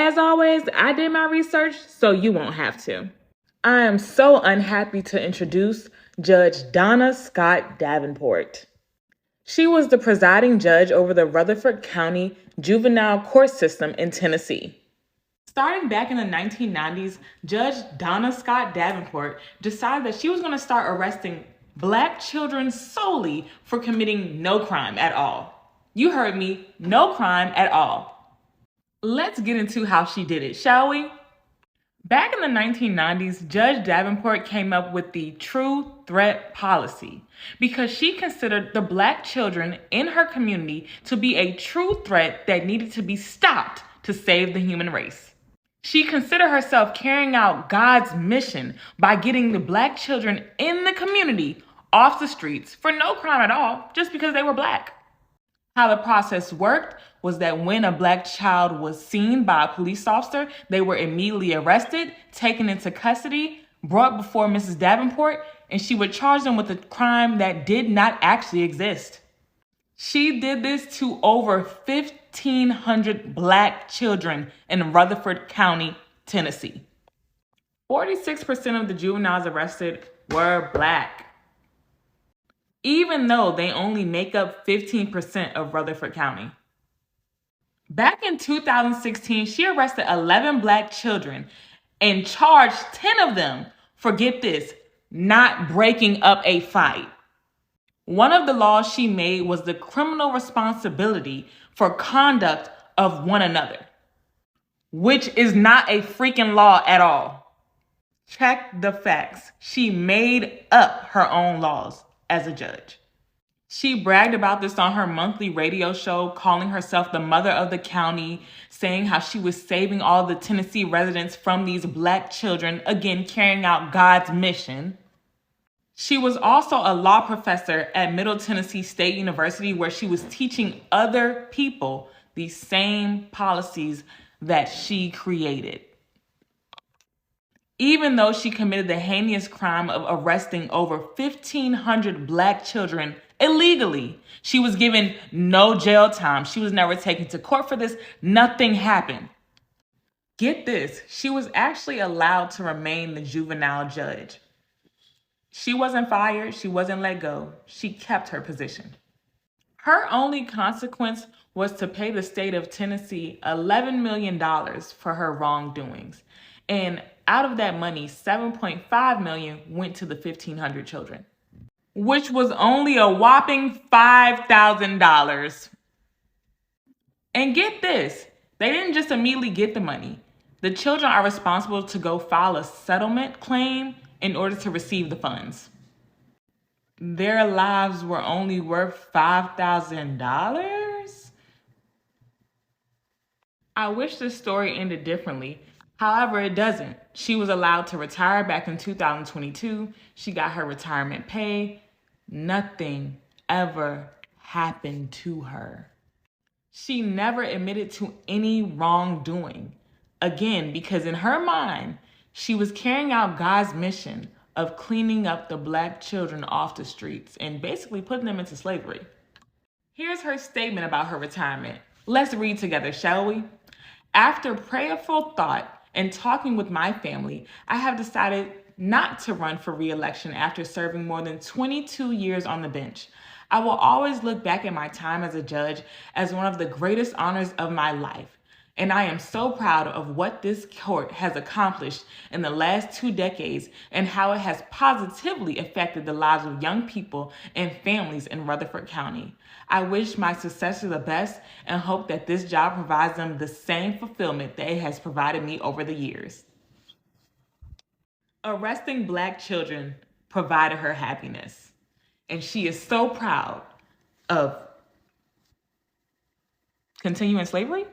as always, I did my research, so you won't have to. I am so unhappy to introduce Judge Donna Scott Davenport. She was the presiding judge over the Rutherford County Juvenile Court System in Tennessee. Starting back in the 1990s, Judge Donna Scott Davenport decided that she was going to start arresting Black children solely for committing no crime at all. You heard me, no crime at all. Let's get into how she did it, shall we? Back in the 1990s, Judge Davenport came up with the True Threat Policy because she considered the Black children in her community to be a true threat that needed to be stopped to save the human race. She considered herself carrying out God's mission by getting the Black children in the community off the streets for no crime at all, just because they were Black. How the process worked was that when a Black child was seen by a police officer, they were immediately arrested, taken into custody, brought before Mrs. Davenport, and she would charge them with a crime that did not actually exist. She did this to over 1,500 Black children in Rutherford County, Tennessee. 46% of the juveniles arrested were Black, even though they only make up 15% of Rutherford County. Back in 2016, she arrested 11 Black children and charged 10 of them for, get this, not breaking up a fight. One of the laws she made was the criminal responsibility for conduct of one another, which is not a freaking law at all. Check the facts. She made up her own laws as a judge. She bragged about this on her monthly radio show, calling herself the mother of the county, saying how she was saving all the Tennessee residents from these Black children, again, carrying out God's mission. She was also a law professor at Middle Tennessee State University, where she was teaching other people the same policies that she created. Even though she committed the heinous crime of arresting over 1,500 Black children illegally, she was given no jail time. She was never taken to court for this. Nothing happened. Get this, she was actually allowed to remain the juvenile judge. She wasn't fired. She wasn't let go. She kept her position. Her only consequence was to pay the state of Tennessee $11 million for her wrongdoings. And out of that money, $7.5 million went to the 1,500 children, which was only a whopping $5,000. And get this, they didn't just immediately get the money. The children are responsible to go file a settlement claim in order to receive the funds. Their lives were only worth $5,000? I wish this story ended differently. However, it doesn't. She was allowed to retire back in 2022. She got her retirement pay. Nothing ever happened to her. She never admitted to any wrongdoing. Again, because in her mind, she was carrying out God's mission of cleaning up the Black children off the streets and basically putting them into slavery. Here's her statement about her retirement. Let's read together, shall we? After prayerful thought and talking with my family, I have decided not to run for re-election after serving more than 22 years on the bench. I will always look back at my time as a judge as one of the greatest honors of my life. And I am so proud of what this court has accomplished in the last 2 decades and how it has positively affected the lives of young people and families in Rutherford County. I wish my successor the best and hope that this job provides them the same fulfillment that it has provided me over the years. Arresting Black children provided her happiness, and she is so proud of continuing slavery.